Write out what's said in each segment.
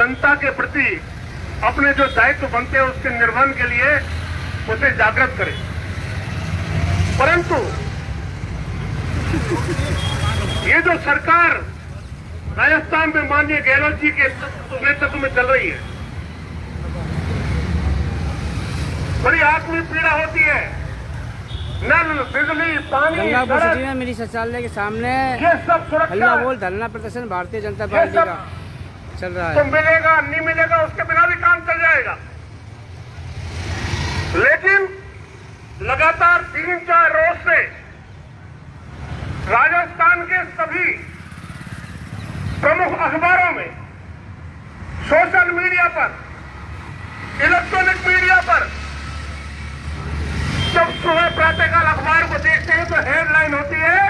जनता के प्रति अपने जो दायित्व बनते हैं उसके निर्वहन के लिए उसे जागृत करें। परंतु ये जो सरकार राजस्थान में माननीय गहलोत जी के नेतृत्व में चल रही है, बड़ी आत्मी पीड़ा होती है। नल, बिजली, पानी, गंगापुर मेरी शौचालय के सामने ये सब सुरक्षा हल्ला बोल धरना प्रदर्शन भारतीय जनता पार्टी का चल रहा है। तो मिलेगा नहीं मिलेगा उसके बिना भी काम चल जाएगा, लेकिन लगातार 3-4 रोज से राजस्थान के सभी प्रमुख अखबारों में, सोशल मीडिया पर, इलेक्ट्रॉनिक मीडिया पर जब सुबह प्रातःकाल अखबार को देखते हैं तो हेडलाइन होती है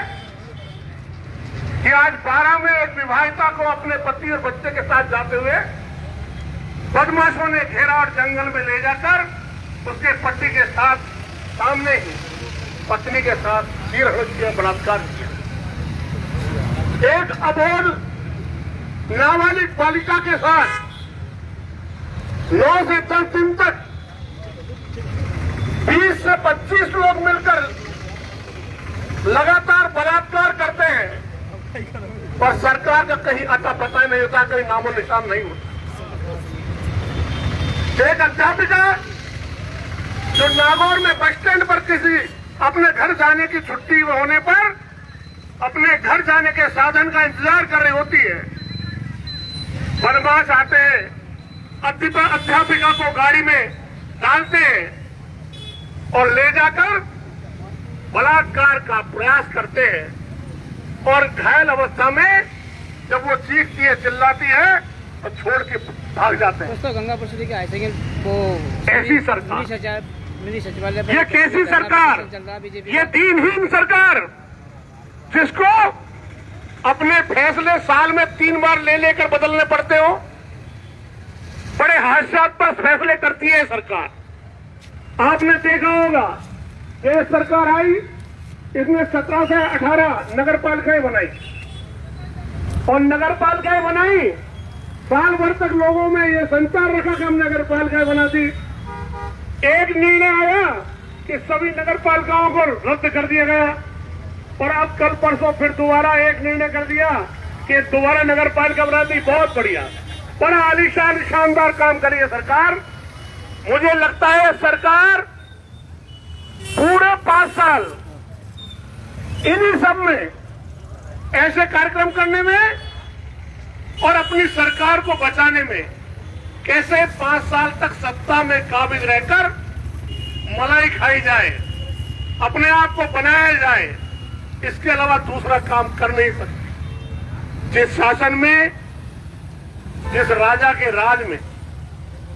कि आज 12 में एक विवाहिता को अपने पति और बच्चे के साथ जाते हुए बदमाशों ने घेरा और जंगल में ले जाकर उसके पति के साथ सामने ही पत्नी के साथ सिर हत्या बलात्कार किया। एक अबोध नाबालिग बालिका के साथ 9 से 10 दिन तक 20 से 25 लोग मिलकर लगातार बलात्कार करते हैं और सरकार का कहीं अता पता नहीं होता, कहीं नामो निशान नहीं होता। एक अध्यापिका जो नागौर में बस स्टैंड पर किसी अपने घर जाने की छुट्टी होने पर अपने घर जाने के साधन का इंतजार कर रही होती है, बदमाश आते हैं, अध्यापिका को गाड़ी में डालते हैं और ले जाकर बलात्कार का प्रयास करते हैं और घायल अवस्था में जब वो चीखती है, चिल्लाती है तो छोड़ के भाग जाते हैं। दोस्तों, गंगापुर सिटी के हाई सेकेंडरी को ऐसी सरकार, मिनी सचिवालय ये कैसी सरकार, ये दीनहीन सरकार जिसको अपने फैसले साल में 3 बार ले लेकर बदलने पड़ते हो, बड़े हास्यास्पद फैसले करती है सरकार। आपने देखा होगा ये सरकार आई, इसने 17 से 18 नगर पालिकाएं बनाई और नगर पालिकाएं बनाई, साल भर तक लोगों में ये संचार रखा कि हम नगर पालिकाएं बना दी। एक निर्णय आया कि सभी नगर पालिकाओं को रद्द कर दिया गया और अब कल परसों फिर दोबारा एक निर्णय कर दिया कि दोबारा नगर पालिका बना दी। बहुत बढ़िया, बड़ा आलीशान शानदार काम करी है सरकार। मुझे लगता है सरकार पूरे 5 साल इन्हीं सब में ऐसे कार्यक्रम करने में और अपनी सरकार को बचाने में कैसे 5 साल तक सत्ता में काबिज रहकर मलाई खाई जाए, अपने आप को बनाया जाए, इसके अलावा दूसरा काम कर नहीं सकती। जिस शासन में, जिस राजा के राज में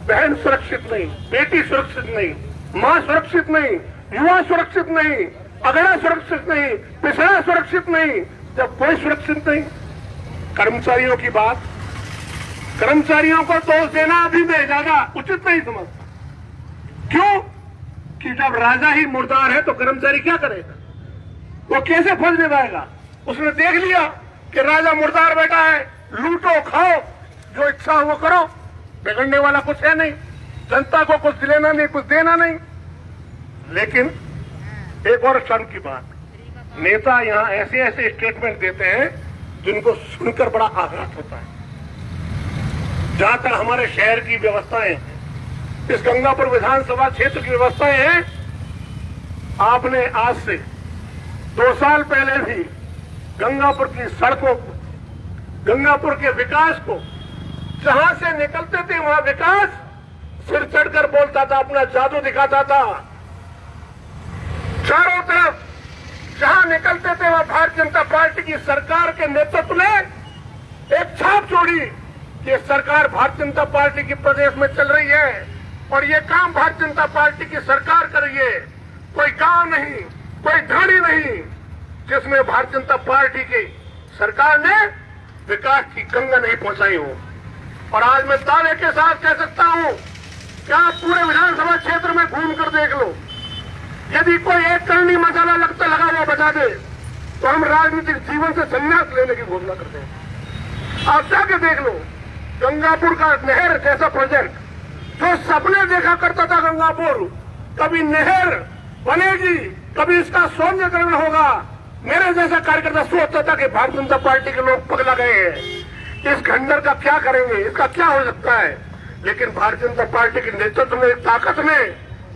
बहन सुरक्षित नहीं, बेटी सुरक्षित नहीं, मां सुरक्षित नहीं, युवा सुरक्षित नहीं, अगड़ा सुरक्षित नहीं, पिछड़ा सुरक्षित नहीं, जब कोई सुरक्षित नहीं, कर्मचारियों की बात, कर्मचारियों को दोष देना अभी मैं ज्यादा उचित नहीं समझता। क्यों कि जब राजा ही मुर्दार है तो कर्मचारी क्या करेगा, वो कैसे फर्ज निभाएगा? उसने देख लिया कि राजा मुर्दार बैठा है, लूटो खाओ, जो इच्छा हो वो करो, बिगड़ने वाला कुछ है नहीं, जनता को कुछ लेना नहीं, कुछ देना नहीं। लेकिन एक और शर्म की बात, नेता यहां ऐसे ऐसे स्टेटमेंट देते हैं जिनको सुनकर बड़ा आघात होता है। जहां तक हमारे शहर की व्यवस्थाएं, इस गंगापुर विधानसभा क्षेत्र की व्यवस्थाएं हैं, आपने आज से 2 साल पहले भी गंगापुर की सड़कों को, गंगापुर के विकास को, जहां से निकलते थे वहां विकास सिर चढ़कर बोलता था, अपना जादू दिखाता था। चारों तरफ जहां निकलते थे वहां भारतीय जनता पार्टी की सरकार के नेतृत्व ने एक छाप छोड़ी कि सरकार भारतीय जनता पार्टी की प्रदेश में चल रही है और ये काम भारतीय जनता पार्टी की सरकार कर रही है। कोई गांव नहीं, कोई ढाणी नहीं जिसमें भारतीय जनता पार्टी की सरकार ने विकास की गंगा नहीं पहुंचाई हो। और आज मैं दावे के साथ कह सकता हूं कि आप पूरे विधानसभा क्षेत्र में घूम कर देख लो, यदि कोई एक करनी मसाला लगा हुआ बचा दे तो हम राजनीतिक जीवन से संन्यास लेने की घोषणा करते हैं। आप जाके देख लो, गंगापुर का नहर जैसा प्रोजेक्ट, जो सपने देखा करता था गंगापुर, कभी नहर बनेगी, कभी इसका सौंदर्यकरण होगा, मेरे जैसा कार्यकर्ता सोचता था कि भारतीय जनता पार्टी के लोग पगला गए हैं, इस खंडर का क्या करेंगे, इसका क्या हो सकता है। लेकिन भारतीय जनता पार्टी के नेतृत्व ने, ताकत ने,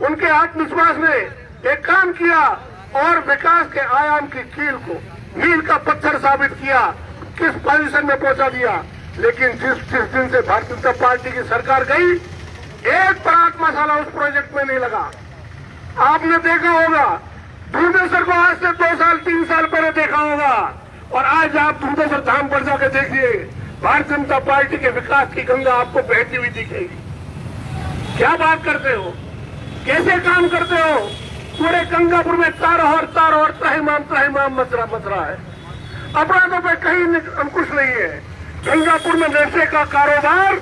उनके आत्मविश्वास ने एक काम किया और विकास के आयाम की कील को मील का पत्थर साबित किया, किस पोजीशन में पहुंचा दिया। लेकिन जिस दिन से भारतीय जनता पार्टी की सरकार गई, एक परात मसाला उस प्रोजेक्ट में नहीं लगा। आपने देखा होगा, धुंधेसर को आज से 2 साल 3 साल पहले देखा होगा, और आज आप धुंधेसर धाम पर जाकर देखिए, भारतीय जनता पार्टी के विकास की गंगा आपको बहती हुई दिखेगी। क्या बात करते हो, कैसे काम करते हो। पूरे गंगापुर में चारों और त्राहिमाम मचरा है, अपराधों पे कहीं अंकुश नहीं है। गंगापुर में नशे का कारोबार,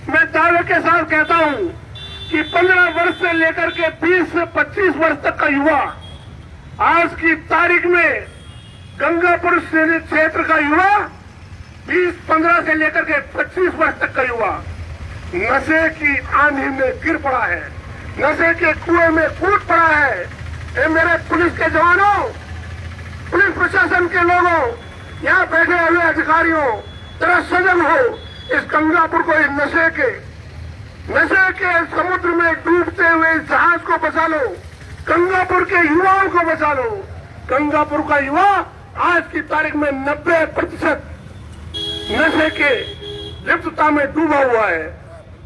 मैं दावे के साथ कहता हूं कि 15 वर्ष से लेकर के 20 से 25 वर्ष तक का युवा, आज की तारीख में गंगापुर क्षेत्र का युवा 15 से लेकर के 25 वर्ष तक का युवा नशे की आंधी में गिर पड़ा है, नशे के कुएं में कूद पड़ा है। ए मेरे पुलिस के जवानों, पुलिस प्रशासन के लोगों, यहाँ बैठे हुए अधिकारियों, जरा सजग हो। इस गंगापुर को इस नशे के समुद्र में डूबते हुए इस जहाज को बचा लो, गंगापुर के युवाओं को बचा लो। गंगापुर का युवा आज की तारीख में 90% नशे के लिप्तता में डूबा हुआ है।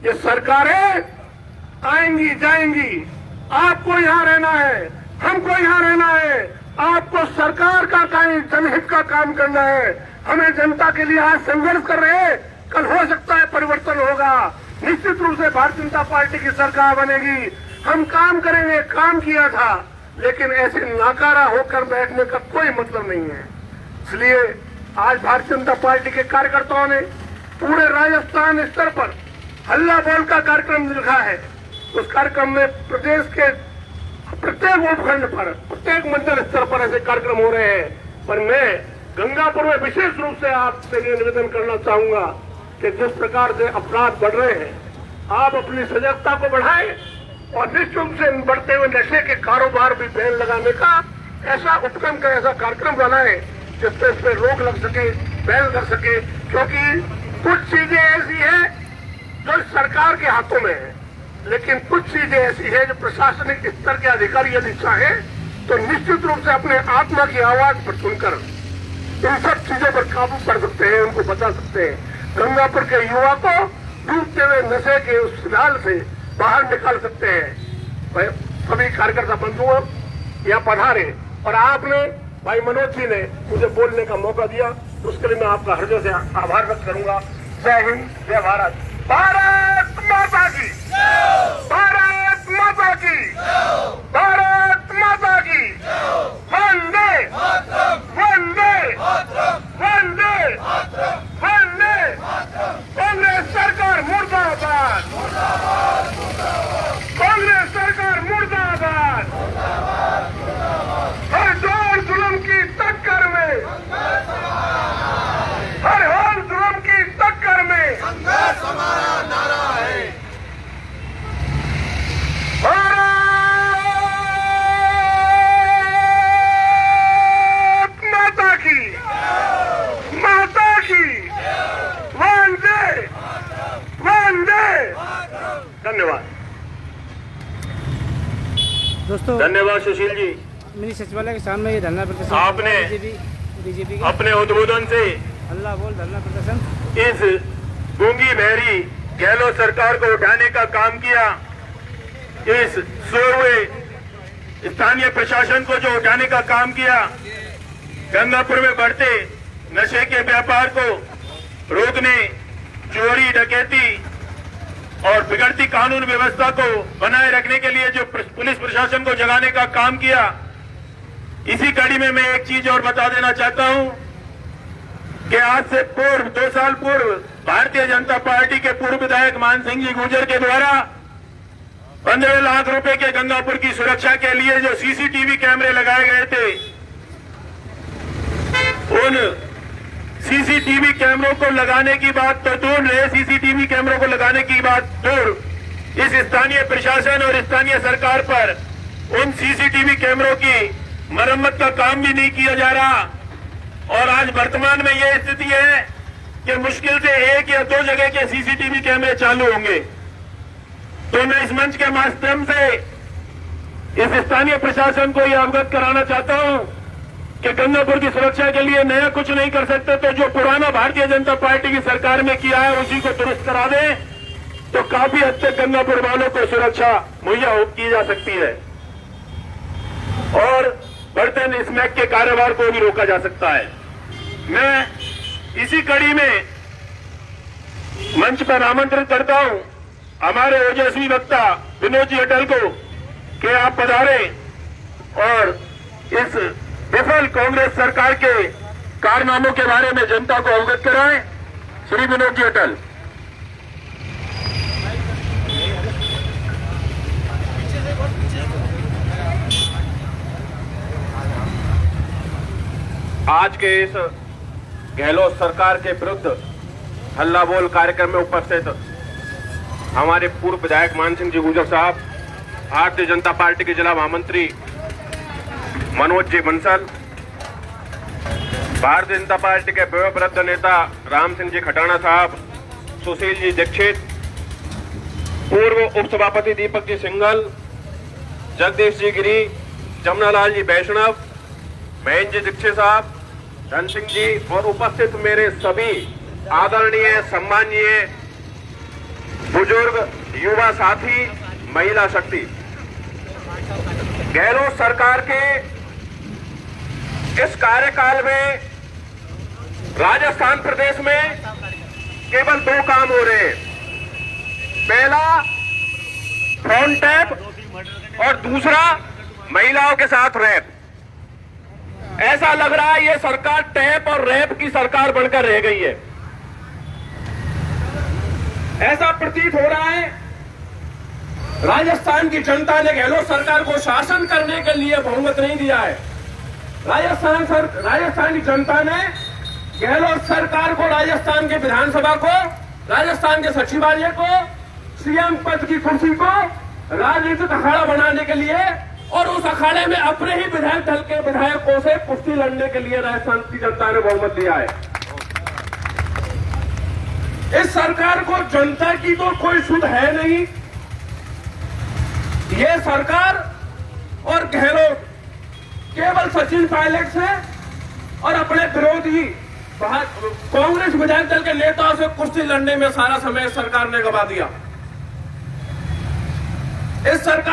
ये सरकारें आएंगी जाएंगी, आपको यहाँ रहना है, हमको यहाँ रहना है। आपको सरकार का काम, जनहित का काम करना है। हमें जनता के लिए आज संघर्ष कर रहे हैं, कल हो सकता है परिवर्तन होगा, निश्चित रूप से भारतीय जनता पार्टी की सरकार बनेगी, हम काम करेंगे। काम किया था, लेकिन ऐसे नाकारा होकर बैठने का कोई मतलब नहीं है। इसलिए आज भारतीय जनता पार्टी के कार्यकर्ताओं ने पूरे राजस्थान स्तर पर हल्ला बोल का कार्यक्रम लिखा है। उस कार्यक्रम में प्रदेश के प्रत्येक उपखंड पर, प्रत्येक मंडल स्तर पर ऐसे कार्यक्रम हो रहे हैं। पर मैं गंगापुर में विशेष रूप से आपसे ये निवेदन करना चाहूंगा कि जिस प्रकार से अपराध बढ़ रहे हैं, आप अपनी सजगता को बढ़ाएं और निश्चित रूप से बढ़ते हुए नशे के कारोबार भी बैन लगाने का ऐसा उपक्रम का ऐसा कार्यक्रम बनाएं जिससे इस पर रोक लग सके, बैन कर सके। क्योंकि कुछ चीजें ऐसी हैं जो सरकार के हाथों में है, लेकिन कुछ चीजें ऐसी है जो प्रशासनिक स्तर के अधिकारी यदि चाहे तो निश्चित रूप से अपने आत्मा की आवाज पर सुनकर इन सब चीजों पर काबू कर सकते हैं, उनको बचा सकते हैं। गंगापुर के युवा को डूबते हुए नशे के उस जाल से बाहर निकाल सकते हैं। सभी कार्यकर्ता बंधुओं यहाँ पधारे और आपने, भाई मनोज जी ने मुझे बोलने का मौका दिया, उसके लिए मैं आपका हृदय से आभार व्यक्त करूंगा। जय हिंद, जय भारत। भारत माता की, भारत माता की, भारत माता की। वंदे वंदे वंदे वंदे। कांग्रेस सरकार मुर्दाबाद, कांग्रेस सरकार मुर्दाबाद। हर दौर जुल्म की टक्कर में, हर हाल जुल्म की टक्कर में संघर्ष हमारा नारा है। माता की, माता की। वंदे वंदे। धन्यवाद, दोस्तों, धन्यवाद सुशील जी। मिनी सचिवालय के सामने ये धरना प्रदर्शन आपने बीजेपी के अपने उद्बोधन से अल्लाह बोल धरना प्रदर्शन इस गूंगी बहरी गहलोत सरकार को उठाने का काम किया, इस सोए हुए स्थानीय प्रशासन को जो उठाने का काम किया, गंगापुर में बढ़ते नशे के व्यापार को रोकने, चोरी डकैती और बिगड़ती कानून व्यवस्था को बनाए रखने के लिए जो पुलिस प्रशासन को जगाने का काम किया, इसी कड़ी में मैं एक चीज और बता देना चाहता हूं कि आज से पूर्व 2 साल पूर्व भारतीय जनता पार्टी के पूर्व विधायक मान सिंह जी गुर्जर के द्वारा 15 लाख रुपए के गंगापुर की सुरक्षा के लिए जो सीसीटीवी कैमरे लगाए गए थे, उन सीसीटीवी कैमरों को लगाने की बात तो दूर रहे, सीसीटीवी कैमरों को लगाने की बात दूर, इस स्थानीय प्रशासन और स्थानीय सरकार पर उन सीसीटीवी कैमरों की मरम्मत का काम भी नहीं किया जा रहा। और आज वर्तमान में यह स्थिति है कि मुश्किल से 1 या 2 जगह के सीसीटीवी कैमरे चालू होंगे। तो मैं इस मंच के माध्यम से इस स्थानीय प्रशासन को यह अवगत कराना चाहता हूं कि गंगापुर की सुरक्षा के लिए नया कुछ नहीं कर सकते, तो जो पुराना भारतीय जनता पार्टी की सरकार में किया है उसी को दुरुस्त करा दें, तो काफी हद तक गंगापुर वालों को सुरक्षा मुहैया की जा सकती है और बढ़ते स्मैक के कारोबार को भी रोका जा सकता है। मैं इसी कड़ी में मंच पर आमंत्रित करता हूं हमारे ओजस्वी वक्ता विनोद जी अटल को कि आप पधारें और इस विफल कांग्रेस सरकार के कारनामों के बारे में जनता को अवगत कराएं। श्री विनोद जी अटल। आज के इस गहलोत सरकार के विरुद्ध हल्ला बोल कार्यक्रम में उपस्थित हमारे पूर्व विधायक मान सिंह जी गुर्जर साहब, भारतीय जनता पार्टी के जिला महामंत्री मनोज जी बंसल, भारतीय जनता पार्टी के वयोवृद्ध नेता राम सिंह जी खटाना साहब, सुशील जी दीक्षित, पूर्व उप सभापति दीपक जी सिंघल, जगदीश जी गिरी, जमुनालाल जी वैष्णव, महेंद्र जी दीक्षित साहब, धन सिंह जी और उपस्थित मेरे सभी आदरणीय सम्माननीय बुजुर्ग, युवा साथी, महिला शक्ति। गहलोत सरकार के इस कार्यकाल में राजस्थान प्रदेश में केवल 2 काम हो रहे हैं। पहला फोन टैप और दूसरा महिलाओं के साथ रैप। ऐसा लग रहा है ये सरकार टैप और रैप की सरकार बनकर रह गई है। ऐसा प्रतीत हो रहा है राजस्थान की जनता ने गहलोत सरकार को शासन करने के लिए बहुमत नहीं दिया है। राजस्थान की जनता ने गहलोत सरकार को, राजस्थान के विधानसभा को, राजस्थान के सचिवालय को, सीएम पद की कुर्सी को राजनीतिक अखाड़ा बनाने के लिए और उस अखाड़े में अपने ही विधायक दल के विधायकों से कुश्ती लड़ने के लिए राजस्थान की जनता ने बहुमत दिया है। इस सरकार को जनता की तो कोई सुध है नहीं। ये सरकार और गहलोत केवल सचिन पायलट से और अपने विरोधी कांग्रेस विधायक दल के नेताओं से कुश्ती लड़ने में सारा समय सरकार ने गवा दिया। इस सरकार